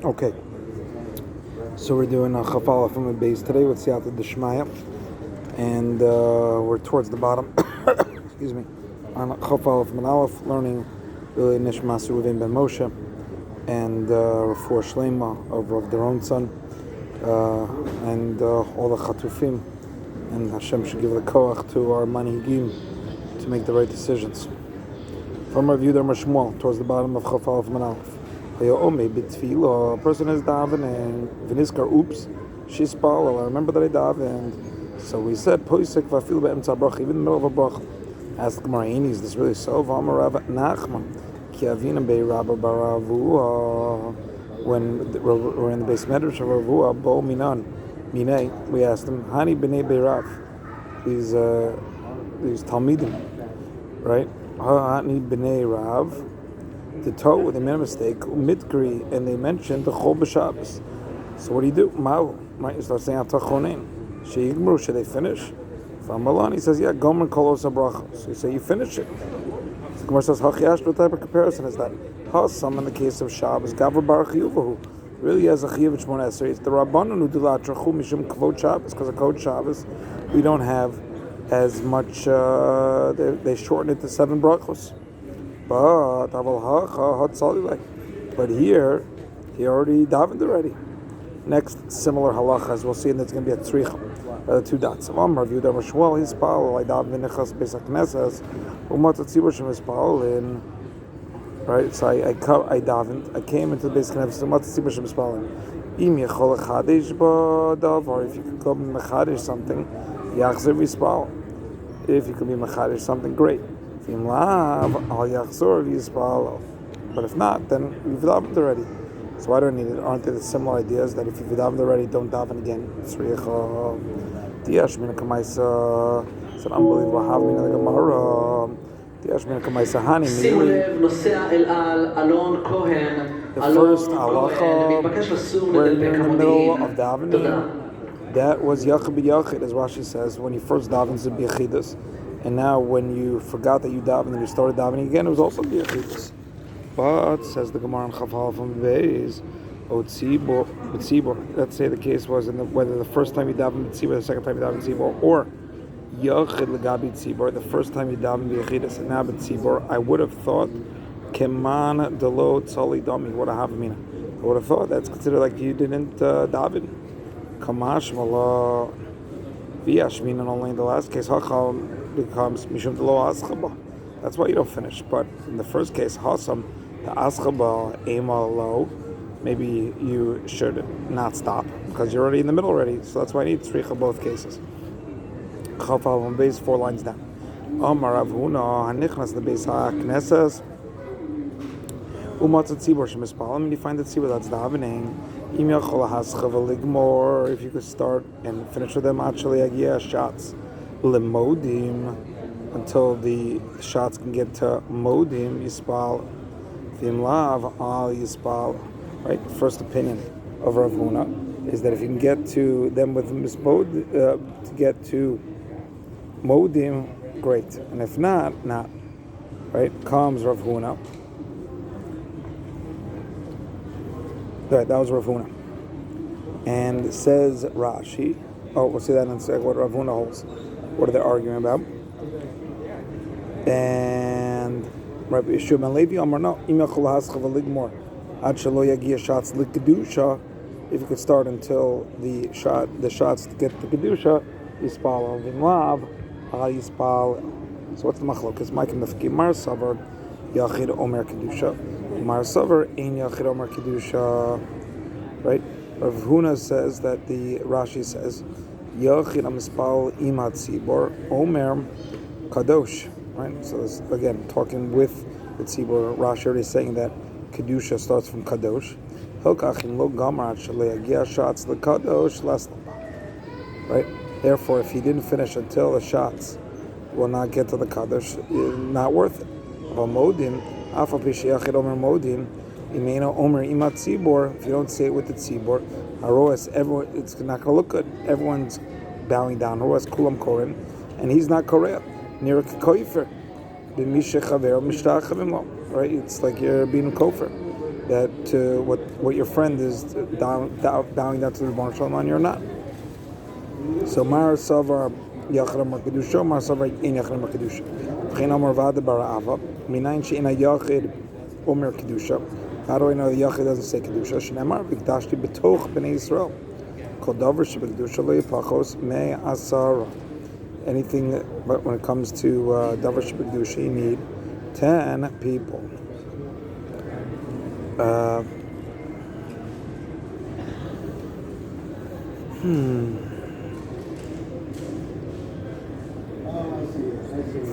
Okay, so we're doing a chafala from the base today with Siyata Deshmaya, and we're towards the bottom. Excuse me, on chafala from an Aleph, learning really Nishmas Reuven ben Moshe and Refuah Shlema of their own son, and all the chatufim, and Hashem should give the koach to our manhigim to make the right decisions. From our view, there Shmuel towards the bottom of chafala from an Aleph. A person is davening, v'nizkar, oops, shispal, I remember that I davened. So we said, poisek v'afil be'emtza bracha, even in the middle of a bracha. Asked the Gemara, is this really so? V'amar Rav Nachman, ki avina be'Rabba baravua. When we're in the base medrash of Ravua, bo minan, minei, we asked him, hani b'nei be'Rav, these talmidim, right? Hani b'nei Rav. The Torah, they made a mistake, mitkri, and they mentioned the chol b'Shabbos. So what do you do? Ma'u, right? You start saying atachonin. Sheigmru, should they finish? From Malan, he says, yeah, gomer kolos habracha. So you say you finish it. So the Gemara says, hachiyash, what type of comparison is that? Some in the case of Shabbos, gavra bar chiyuvahu, really has a chiyuv shmona esrei. It's the rabbanon who do la trachu mishum kvod Shabbos, because of kvod Shabbos, we don't have as much. They shorten it to 7 brachos. But here, he already davened already. Next, similar halacha, as we'll see, and it's going to be a tzricha, 2 dots. Amar viewed Shmuel, he's spal, I davened v'nechas beis hakneses, umat tzibur shem spal in. Right, so I davened, I came into the beis hakneses, umat tzibur shem spal in. Im yechol echadesh b'davar, if you could go mechadesh something, yachzer v'spal. If you could be mechadesh something, great. But if not, then you've davened already. So why do I need it? Aren't they the similar ideas that if you've davened already, don't daven again? It's an unbelievable havmin in the Gemara. The first halacha, where you're in the middle of davening, that was yachid b'yachid, as Rashi says, when you first davened to be b'yachidus. And now, when you forgot that you davened and you started davening again, it was also b'yachidus. But, says the Gemara in Chafal from Beis, Tzibor, let's say the case was whether the first time you davened Tzibor, the second time you davened Tzibor, or Yachid L'gabi Tzibor, the first time you davened b'yachidus and now b'Tzibor, I would have thought, Keman Delo Tzali Dami, what a havamina. I would have thought that's considered like you didn't daven. Kamash Mala V'yashmin, and only in the last case, Hachal becomes Mishum Delo Aschaba. That's why you don't finish. But in the first case, Hasam, the Aschaba, Ema Lo, maybe you should not stop because you're already in the middle already. So that's why I need Tzricha both cases. Chafal on base 4 lines down. Amar Rav Huna, Hanichnas the base HaKnesses, Umat Tzibor Shemispal. I mean, you find the Tzibor that's davening. Im Yachol HaSchava Ligmor, if you could start and finish with them, actually, Agia shots. Lemodim, until the shots can get to Modim, Yispal, Vimlav, Al Yispal. Right? First opinion of Rav Huna is that if you can get to them with Misbod, to get to Modim, great. And if not, not. Right? Comes Rav Huna. Right, that was Rav Huna. And says Rashi, we'll see that in a second, what Rav Huna holds. What are they arguing about? And Rabbi Yeshua ben Levi Amar no, im yachol haschava ligmor ad shelo yagia shots likkedusha. If you could start until the shots to get to kedusha, yispal v'imlav al yispal. So what's the machlok? It's Mike and Nefki Mar Savar Yachid Omer Kedusha. Mar Savar Ein Yachid Omer Kedusha. Right? Rav Huna says that the Rashi says Yachid Amispal Imat Tzibor Omer Kadosh. Right? So this, again, talking with the Tzibor, Rashi already saying that Kedusha starts from Kadosh. Hilkachim Lo Gamar Shaleagia shots the Kadosh last. Right? Therefore, if he didn't finish until the shots will not get to the Kadosh, not worth it. Modim, Afa Pishayachid Omer Modim, Imena Omer Imat Tzibor, if you don't say it with the Tzibor, Haroas, everyone, it's not going to look good. Everyone's bowing down. Haroas Kulam Korim, and he's not Korea. Near a Koifer. Right? It's like you're being a kofer. that what your friend is bowing down to the Rebbeinu Shalom and you're not. So Mar Savar Yachid Amar Kedusha, Mar Savar Ein Yachid Amar Kedusha. V'chein Amar Vada Bara'ava, Minayin She'ein HaYachid Omer Kedusha. How do I know the Yachid doesn't say Kedusha? Shneimar B'Kdashti B'toch B'nei Yisrael. Kol Davar She'B'Kedusha Lo Yipachos Me Asara. Anything, but when it comes to Davar She'B'Kedusha, you need 10 people.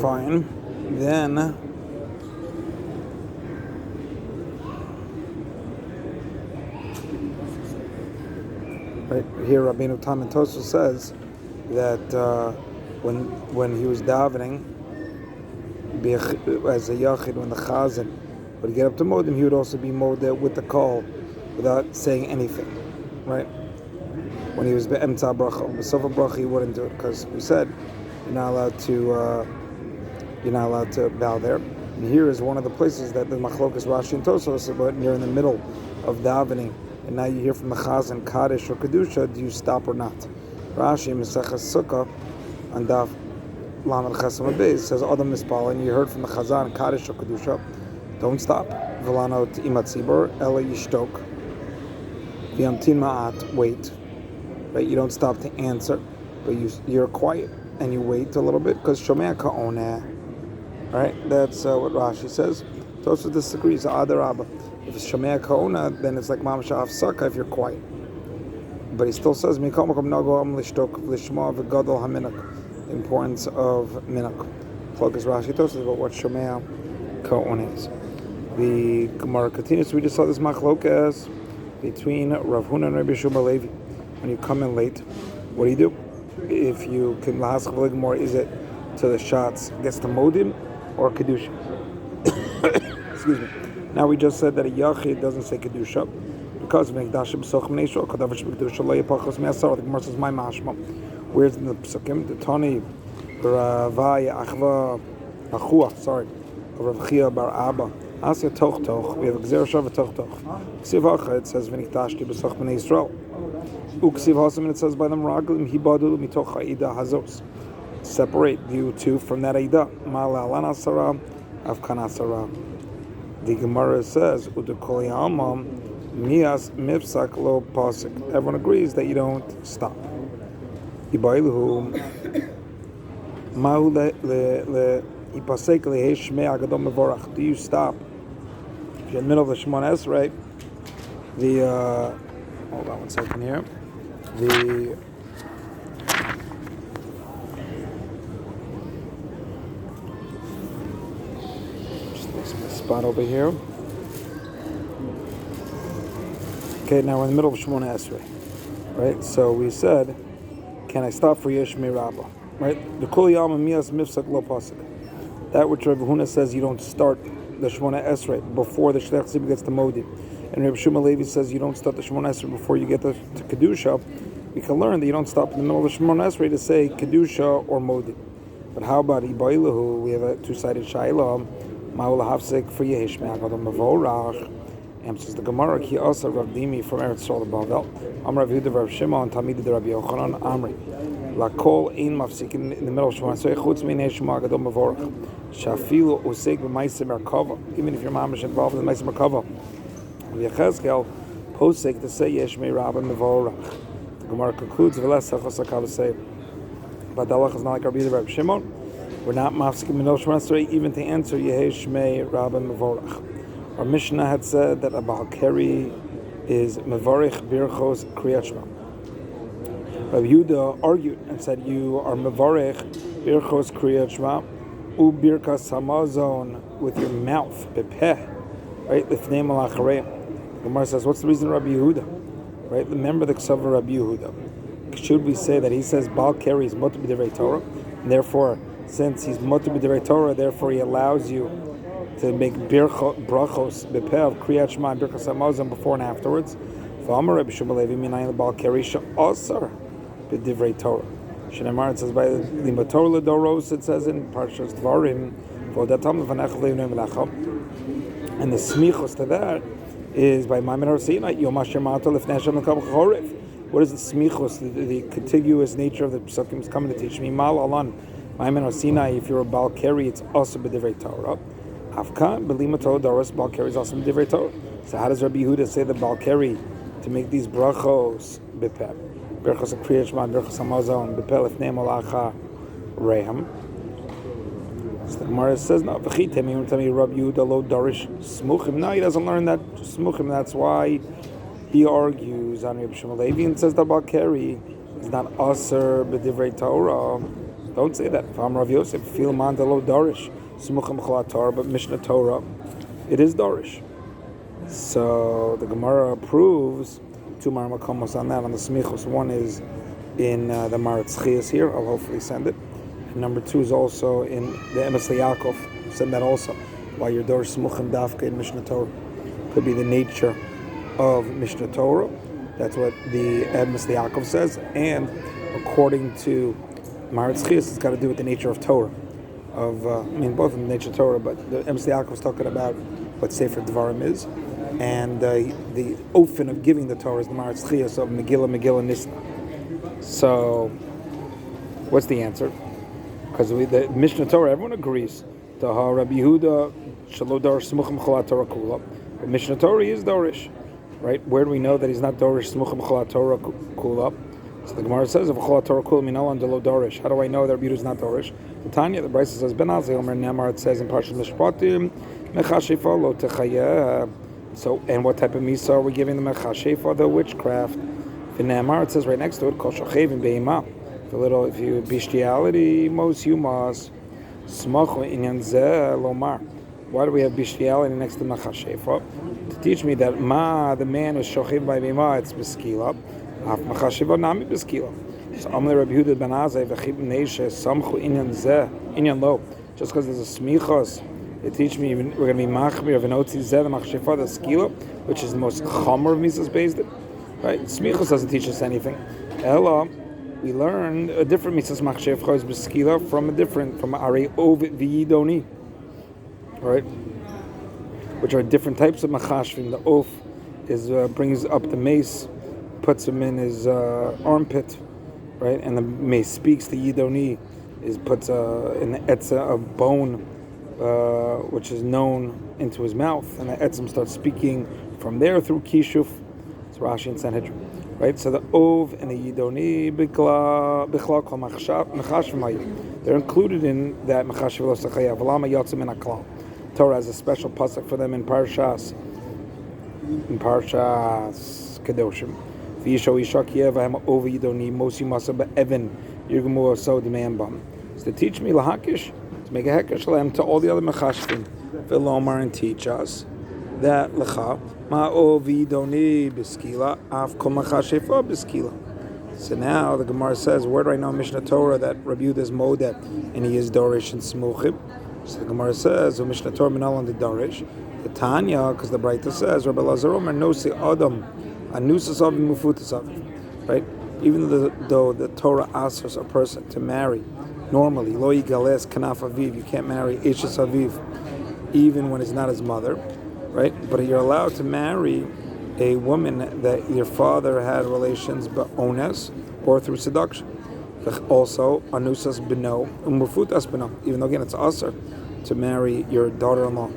Fine. Then right here, Rabbeinu Tam and Tosfos says that when he was davening as a yachid, when the chazan would get up to modim, he would also be modeh with the call without saying anything, right? When he was be'emtza bracha, b'sof bracha, he wouldn't do it because we said you're not allowed to bow there. And here is one of the places that the machlokas Rashi and Tosfos about. You're in the middle of davening, and now you hear from the chazan kaddish or kedusha. Do you stop or not? Rashi Maseches Sukkah on Daf Lamed Chesam Beis says Adam Mispal, and you heard from the chazan kaddish or kedusha. Don't stop. V'lano imat tzibur ela yishtok. V'yamtin ma'at, wait. Right, you don't stop to answer, but you're quiet and you wait a little bit because shomea ka'oneh. Right, that's what Rashi says. Tosfos disagrees. Adarabba. If it's shomea ka'oneh, then it's like mamash afsaka if you're quiet. But he still says mikol makom nago am lishtok lishma v'gadol haminak. The importance of minak. Focus Rashi Tosfos about what shomea ka'oneh is. The Gemara continues. We just saw this machlokas between Rav Huna and Rabbi Shmuel Levi. When you come in late, what do? If you can lahask more, is it to the shots gets the modim or kedusha? Excuse me. Now we just said that a yachid doesn't say kedusha because of mikdash b'soch b'nei Yisrael. Kadavar sheb'kedusha lo yipachos me'asar. The Gemara says my mashma. Where's in the psukim? The Tani Ravaya Achva Achua. Sorry, Rav Chia Bar Abba. Asya toch toch. We have a gzer shav toch toch. Ksiv hacha it says v'nikdashti b'soch b'nei Yisrael. Uksiv hasam, and it says by them raglim hibadu mitoch ha'ida hazos. Separate you two from that ida. Ma'ala alan asara, afkan asara. The Gemara says udukol yamam mias mifsak lo pasik. Everyone agrees that you don't stop. Ibailuhu ma'u le ipasek lehesh me agadom mevorach. Do you stop? If you're in the middle of the Shemona Esrei, the hold on one second here. Just lose my spot over here. Okay, now we're in the middle of Shemona Esrei, right? So we said, can I stop for Yesh Rabbah? Right? The Kol Yama Mias Mifsak Lo Pasuk. That which Rav Huna says you don't start the Shemona Esrei before the Shlech Tzibur gets the Modi. And Rabbi Shmuel Levi says you don't start the Shemona Esrei before you get to Kedusha. We can learn that you don't stop in the middle of the Shemona Esrei to say Kedusha or Modi. But how about Ibailahu? We have a two-sided Shaila. Ma'ul Hafsek for Yehish Me'agadam Mavorach. Answers the Gemara. Ki Asa Rav Dimi from Eretz Yisrael Bavel. Am Rav Yehuda Rav Shimon Tamid Rabbi Yochanan Amri. Lakol Ein Mafsik in the middle of Shemona Esrei Chutz Min Yehish Me'agadam Mavorach. Shafilu Usek B'Maisem Merkava. Even if your mom is involved in the Maisem Merkava. Yechezkel posek to say Yesh Me'Rabba Mevorach. The Gemara concludes V'les Sechos HaKav say, but the halach is not like Rabbi Yehuda Rabbi Shimon. We're not mafsikim Minol Shemona Esrei even to answer Yesh Me'Rabba Mevorach. Our Mishnah had said that a Baal Keri is Mevorich Birchos Kriyat Shema. Rabbi Yehuda argued and said you are Mevorich Birchos Kriyat Shema U Birkas Hamazon with your mouth Bepeh, right? Lifnei Malacharei. Gemara says, what's the reason Rabbi Yehuda? Right? Remember the Ksav of Rabbi Yehuda. Should we say that he says Baal Keri is Motu B'Divrei Torah, and therefore, since he's Motu B'Divrei Torah, therefore he allows you to make brachos b'peh of Kriyat Shema and Birkas Hamazon before and afterwards? V'amar Rabbi Shmuel Levi minayin Baal Keri she'asar b'Divrei Torah. Shneimar, it says by the Torah L'Doros, it says in Parshas Dvarim, v'odatam l'fanech le'ivnei melacha, and the smichos to that is by Maimon Sinai. Yom Asher Ma'ato Lifnei Hashem L'Kam Chorev. What is the smichos, the contiguous nature of the psukim is coming to teach me? Mal Alan Maimon Sinai. If you're a Baal Keri, it's also b'divrei Torah. Afkan Belima Torah Doros Baal Keri is also b'divrei Torah. So how does Rabbi Yehuda say the Baal Keri to make these brachos b'peh? Berachos Kriyat Shema, Berachos Hamazon, b'peh Lifnei Malacha Rehem. So the Gemara says, no, Rabbi Yehuda lo darish smuchim. No, he doesn't learn that smuchim. That's why he argues on Rabbi Shmuel Levi and says that Baal Keri is not aser b'divrei Torah. Don't say that. From Rav Yosef, fil man lo darish smuchim b'cholat Torah, but Mishnah Torah, it is darish. So the Gemara proves two marmakomos on that on the smichos. One is in the Maratz Chias here. I'll hopefully send it. And number two is also in the Emes Yaakov. Send that also. While you're dorish smuchim dafka in Mishnah Torah, could be the nature of Mishnah Torah. That's what the Emes Yaakov says. And according to Maratz Chias, it's got to do with the nature of Torah. Both of them nature of Torah, but the Emes Yaakov is talking about what Sefer Devarim is. And the ofen of giving the Torah is the Maratz Chias of Megillah Nisna. So, what's the answer? Because the Mishnah Torah, everyone agrees. The Rabbi Yehuda Shelo Dorish Smuchim Cholat Torah Kula. But Mishnah Torah is Dorish, right? Where do we know that he's not Dorish Smuchim Cholat Torah Kula? So the Gemara says, "Of Cholat Torah Kula Minalan Delo Dorish." How do I know that Rabbi Yehuda is not Dorish? The Tanya, the Brisa says, "Ben Azay Omer Nemar." It says in Parshat Mishpatim, "Mechashefa lo techayeh." So, and what type of misa are we giving the mechashefa? The witchcraft. V'nemar, it says right next to it, kol shachevim be'ima. If you bestiality, most you must. Smachu inyan zeh lomar. Why do we have bestiality next to mechashefa? To teach me that the man is shochev by be'ima, it's beskila. Af mechashefa nami beskila. So, Amle Rabbi Yehuda ben Azay v'chib neishe samchu inyan zeh inyan lo. Just because there's a smichos. It teach me we're going to be machmir of an otzi zeh the machshefa the skila, which is the most chomer of misas based. Right? Smichos doesn't teach us anything. Ella, we learned a different misas machshefa is beskila from arei ovid v'yidoni, right? Which are different types of machashvim. The oaf is brings up the mace, puts him in his armpit, right? And the mace speaks. The yidoni is puts in the etza a bone. Which is known into his mouth, and the etzim starts speaking from there through kishuf. It's Rashi and Sanhedrin, right? So the ov and the yidoni bikla kol machashvim, they're included in that machashv lo sachaya. V'lama yotzim min haklal. Torah has a special pasuk for them in Parshas Kedoshim. V'yisho isha kiyevahem ov yidoni mosi masa be'evan yirgemu so demand bam. So to teach me lahakish. Make a hekesh lamb to all the other mechashvim, v'lomar, and teach us that lecha ma'ovi doni b'skila af kol mechashefa b'skila. So now the Gemara says, where do I know Mishnah Torah that Rabbi Yehuda is modeh and he is dorish and smuchim? So the Gemara says, Mishnah Torah minal on the dorish. The Tanya, because the Braita says, Rabbi Lazar Omer nosi adam anusas avim mufutas avim. Right? Even though the Torah asks a person to marry. Normally, lo yigales kanaf aviv, you can't marry ishes aviv, even when it's not his mother, right? But you're allowed to marry a woman that your father had relations ba'ones or through seduction. Also, anusas beno umufutas beno, even though again it's aser to marry your daughter-in-law,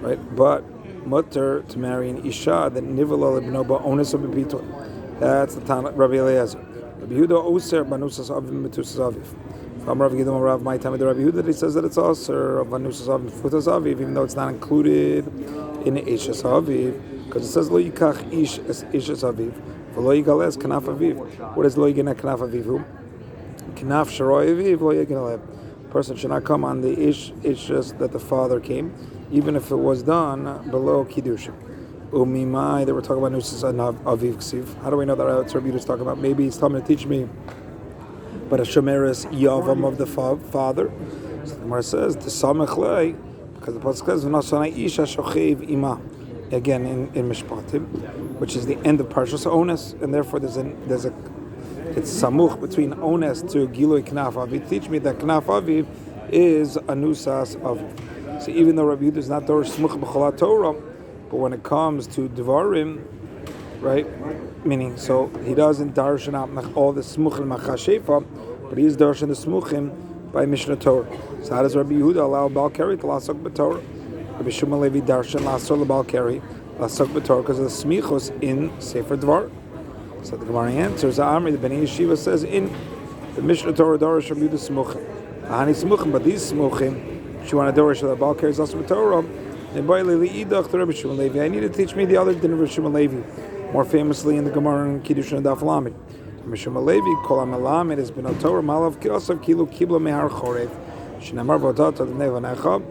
right? But mutter to marry an isha that nivala beno ba'ones or b'bito. That's the Tana Rabbi Eliezer. Rabbi Yehuda oser banusas aviv metusas aviv. I'm Rav Gidom Rav my time with the Rabbi Yehuda that he says that it's also of Anusas Aviv Futas Aviv, even though it's not included in the Ishes Aviv, because it says Lo Yikach Ish as Ishes Aviv, for Lo Yigales Kanaf Aviv. What is Lo Yigana Kanaf Aviv? Kanaf Sharoi Aviv Lo Yiganaleb. Person should not come on the Ishes that the father came, even if it was done below Kiddushin. Umimai, they were talking about Anusas Aviv Ksiv. How do we know that Rabbi Yehuda is talking about? Maybe he's telling me to teach me. But a shomeres yavam of the father. So the Gemara says the samech lei, because the pasuk says v'nasana isha shochev ima. Again in Mishpatim, which is the end of Parshas Ones, and therefore there's a it's samuch between Ones to Gilui Knaf Aviv. Teach me that Knaf Aviv is anusas aviv. So even though Rabbi Yehuda is not dorish smuch b'cholat Torah, But when it comes to Dvarim, right? Meaning, so he doesn't darshan out all the smuchim machashefa, but he is darshan the smuchim by Mishnah Torah. So how does Rabbi Yehuda allow Baal Keri to lasok b'Torah? Rabbi Shmuel Levi darshan lasok the Baal Keri lasok b'Torah because of the smichos in Sefer Dvar. So the Gemara answers, Amri, the Bnei Yeshiva says in the Mishnah Torah darshan Rabbi Yehuda smuchim. Ahani smuchim, but these smuchim, if you want to darshan the Baal Keri lasok b'Torah, I need to teach me the other din of Rabbi Shmuel Levi, more famously in the Gemara and Kiddushin and Daf Lamed. Rabbi Shmuel Levi, Kol HaMelamed has been a Torah Malav Kiyosav Kilu Kibla Mehar Chorev. Shnamar Vodata L'Nei Vanecha.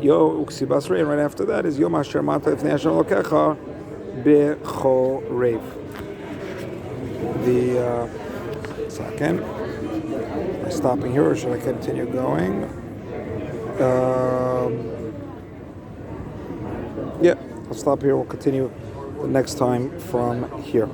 Yo Uksi Basrei, and right after that is Yom Asher Mata Ifnei Hashem Lokecha Bechorev. Second. Am I stopping here or should I continue going? Yeah, I'll stop here. We'll continue the next time from here.